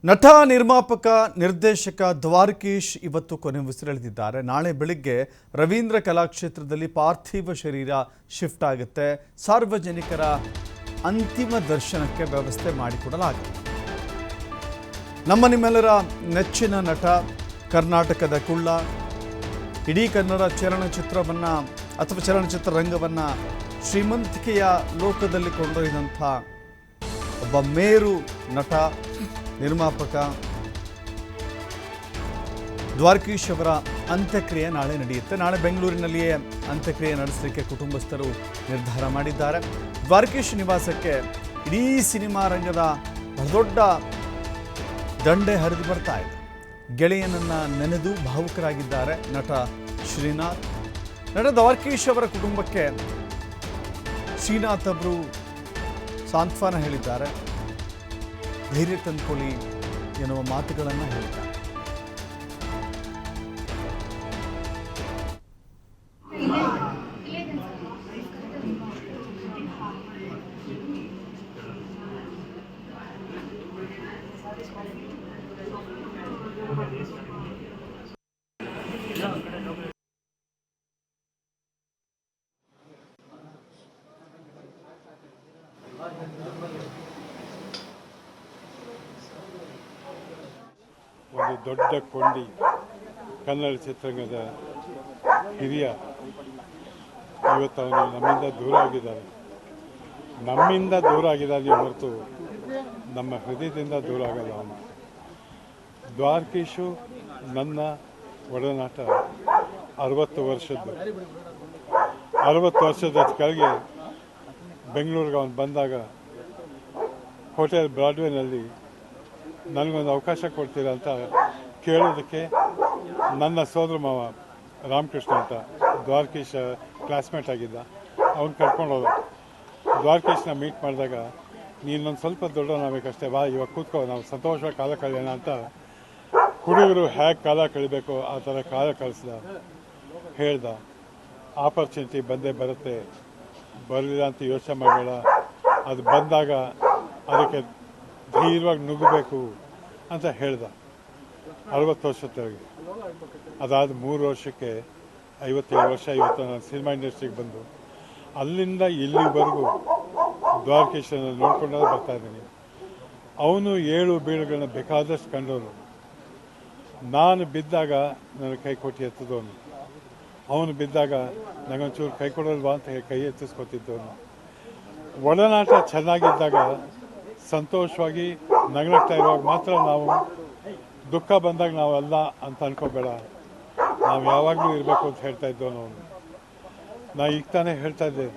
ನಟ ನಿರ್ಮಾಪಕ ನಿರ್ದೇಶಕ ದ್ವಾರಕೀಶ್ ಇವತ್ತು ಕೊನೆ ಉಸಿರೆಳೆದಿದ್ದಾರೆ. ನಾಳೆ ಬೆಳಿಗ್ಗೆ ರವೀಂದ್ರ ಕಲಾಕ್ಷೇತ್ರದಲ್ಲಿ ಪಾರ್ಥಿವ ಶರೀರ ಶಿಫ್ಟ್ ಆಗುತ್ತೆ. ಸಾರ್ವಜನಿಕರ ಅಂತಿಮ ದರ್ಶನಕ್ಕೆ ವ್ಯವಸ್ಥೆ ಮಾಡಿಕೊಡಲಾಗಿದೆ. ನಮ್ಮ ನಿಮ್ಮೆಲ್ಲರ ನೆಚ್ಚಿನ ನಟ, ಕರ್ನಾಟಕದ ಕುಳ್ಳ, ಇಡೀ ಕನ್ನಡ ಚಲನಚಿತ್ರವನ್ನು ಅಥವಾ ಚಲನಚಿತ್ರ ರಂಗವನ್ನು ಶ್ರೀಮಂತಿಕೆಯ ಲೋಕದಲ್ಲಿ ಕೊಂಡೊಯ್ದಂಥ ಒಬ್ಬ ಮೇರು ನಟ, ನಿರ್ಮಾಪಕ ದ್ವಾರಕೀಶ್ ಅವರ ಅಂತ್ಯಕ್ರಿಯೆ ನಾಳೆ ನಡೆಯುತ್ತೆ. ನಾಳೆ ಬೆಂಗಳೂರಿನಲ್ಲಿಯೇ ಅಂತ್ಯಕ್ರಿಯೆ ನಡೆಸಲಿಕ್ಕೆ ಕುಟುಂಬಸ್ಥರು ನಿರ್ಧಾರ ಮಾಡಿದ್ದಾರೆ. ದ್ವಾರಕೀಶ್ ನಿವಾಸಕ್ಕೆ ಇಡೀ ಸಿನಿಮಾ ರಂಗದ ದೊಡ್ಡ ದಂಡೆ ಹರಿದು ಬರ್ತಾ ಇದೆ. ಗೆಳೆಯನನ್ನು ನೆನೆದು ಭಾವುಕರಾಗಿದ್ದಾರೆ ನಟ ಶ್ರೀನಾಥ್. ನಟ ದ್ವಾರಕೀಶ್ ಅವರ ಕುಟುಂಬಕ್ಕೆ ಶ್ರೀನಾಥ್ ಅವರು ಸಾಂತ್ವನ ಹೇಳಿದ್ದಾರೆ. ಧೈರ್ಯ ತಂದುಕೊಳ್ಳಿ ಎನ್ನುವ ಮಾತುಗಳನ್ನು ಹೇಳಿದ್ದಾರೆ. ಒಂದು ದೊಡ್ಡ ಕೊಂಡಿ, ಕನ್ನಡ ಚಿತ್ರರಂಗದ ಹಿರಿಯ. ಇವತ್ತು ಅವನು ನಮ್ಮಿಂದ ದೂರ ಆಗಿದ್ದಾನೆ ಹೊರತು ನಮ್ಮ ಹೃದಯದಿಂದ ದೂರ ಆಗಲ್ಲ. ಅವನು ದ್ವಾರಕೀಶು ನನ್ನ ಒಡನಾಟ 60 ವರ್ಷದ್ದು. 60 ವರ್ಷದ ಕೆಳಗೆ ಬೆಂಗಳೂರಿಗೆ ಅವನು ಬಂದಾಗ ಹೋಟೆಲ್ ಬ್ರಾಡ್ವೇನಲ್ಲಿ ನನಗೊಂದು ಅವಕಾಶ ಕೊಡ್ತೀರಾ ಅಂತ ಕೇಳೋದಕ್ಕೆ ನನ್ನ ಸೋದರ ಮಾವ ರಾಮಕೃಷ್ಣ ಅಂತ ದ್ವಾರಕೀಶ್ ಕ್ಲಾಸ್ಮೇಟ್ ಆಗಿದ್ದ, ಅವ್ನು ಕರ್ಕೊಂಡು ಹೋದ. ದ್ವಾರಕೀಶ್ನ ಮೀಟ್ ಮಾಡಿದಾಗ ನೀನೊಂದು ಸ್ವಲ್ಪ ದೊಡ್ಡವನಾಗಬೇಕಷ್ಟೇ, ಬಾ ಇವಾಗ ಕೂತ್ಕೋ, ನಾವು ಸಂತೋಷವಾಗಿ ಕಾಲ ಕಳೆಯೋಣ ಅಂತ ಹುಡುಗರು ಹೇಗೆ ಕಾಲ ಕಳಿಬೇಕು ಆ ಥರ ಕಾಲ ಹೇಳ್ದ. ಆಪರ್ಚುನಿಟಿ ಬಂದೇ ಬರುತ್ತೆ, ಬರಲಿಲ್ಲ ಅಂತ ಯೋಚನೆ ಮಾಡಬೇಡ, ಅದು ಬಂದಾಗ ಅದಕ್ಕೆ ಧೈರ್ಯವಾಗಿ ನುಗ್ಗಬೇಕು ಅಂತ ಹೇಳ್ದ. 60 ವರ್ಷದವರೆಗೆ. ಅದಾದ 3 ವರ್ಷಕ್ಕೆ 57 ವರ್ಷ ಇವತ್ತು ನಾನು ಸಿನಿಮಾ ಇಂಡಸ್ಟ್ರಿಗೆ ಬಂದು ಅಲ್ಲಿಂದ ಇಲ್ಲಿವರೆಗೂ ದ್ವಾರಕೀಶನ್ನು ನೋಡ್ಕೊಂಡೇ ಬರ್ತಾ ಇದ್ದೀನಿ. ಅವನು ಏಳು ಬೀಳುಗಳನ್ನ ಬೇಕಾದಷ್ಟು ಕಂಡವನು. ನಾನು ಬಿದ್ದಾಗ ನನ್ನ ಕೈ ಕೊಟ್ಟು ಎತ್ತಿದವನು, ಅವನು ಬಿದ್ದಾಗ ನನಗೊಂಚೂರು ಕೈ ಕೊಡಲ್ವಾ ಅಂತ ಕೈ ಎತ್ತಿಸ್ಕೊತಿದ್ದವನು. ಒಡನಾಟ ಚೆನ್ನಾಗಿದ್ದಾಗ ಸಂತೋಷವಾಗಿ ನಗನಗ್ತಾ ಇರುವಾಗ ಮಾತ್ರ ನಾವು, ದುಃಖ ಬಂದಾಗ ನಾವಲ್ಲ ಅಂತ ಅನ್ಕೋಬೇಡ, ನಾವು ಯಾವಾಗಲೂ ಇರಬೇಕು ಅಂತ ಹೇಳ್ತಾ ಇದ್ದವನು ಅವನು. ನಾ ಈಗ ತಾನೇ ಹೇಳ್ತಾ ಇದ್ದೆ,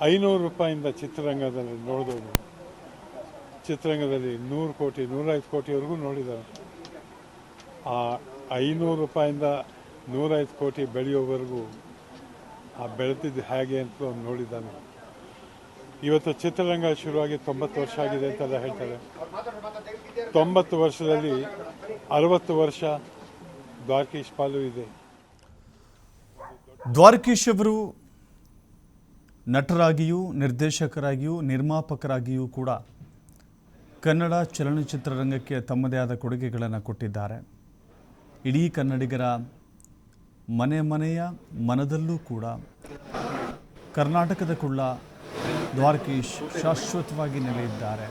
500 ರೂಪಾಯಿಂದ ಚಿತ್ರರಂಗದಲ್ಲಿ ನೋಡಿದವನು, ಚಿತ್ರರಂಗದಲ್ಲಿ 100 ಕೋಟಿ 105 ಕೋಟಿವರೆಗೂ ನೋಡಿದವನು. ಆ 500 ರೂಪಾಯಿಂದ 105 ಕೋಟಿ ಬೆಳೆಯೋವರೆಗೂ ಆ ಬೆಳೆದಿದ್ದು ಹೇಗೆ ಅಂತ ಅವನು ನೋಡಿದ್ದಾನೆ. ಇವತ್ತು ಚಿತ್ರರಂಗ ಶುರುವಾಗಿ 90 ವರ್ಷ ಆಗಿದೆ ಅಂತೆಲ್ಲ ಹೇಳ್ತಾರೆ. 90 ವರ್ಷದಲ್ಲಿ 60 ವರ್ಷ ದ್ವಾರಕೀಶ್ ಪಾಲು ಇದೆ. ದ್ವಾರಕೀಶ್ ಅವರು ನಟರಾಗಿಯೂ, ನಿರ್ದೇಶಕರಾಗಿಯೂ, ನಿರ್ಮಾಪಕರಾಗಿಯೂ ಕೂಡ ಕನ್ನಡ ಚಲನಚಿತ್ರರಂಗಕ್ಕೆ ತಮ್ಮದೇ ಆದ ಕೊಡುಗೆಗಳನ್ನು ಕೊಟ್ಟಿದ್ದಾರೆ. ಇಡೀ ಕನ್ನಡಿಗರ ಮನೆಯ ಮನದಲ್ಲೂ ಕೂಡ ಕರ್ನಾಟಕದ ಕುಳ್ಳ ದ್ವಾರಕೀಶ್ ಶಾಶ್ವತವಾಗಿ ನೆಲೆಯಿದ್ದಾರೆ.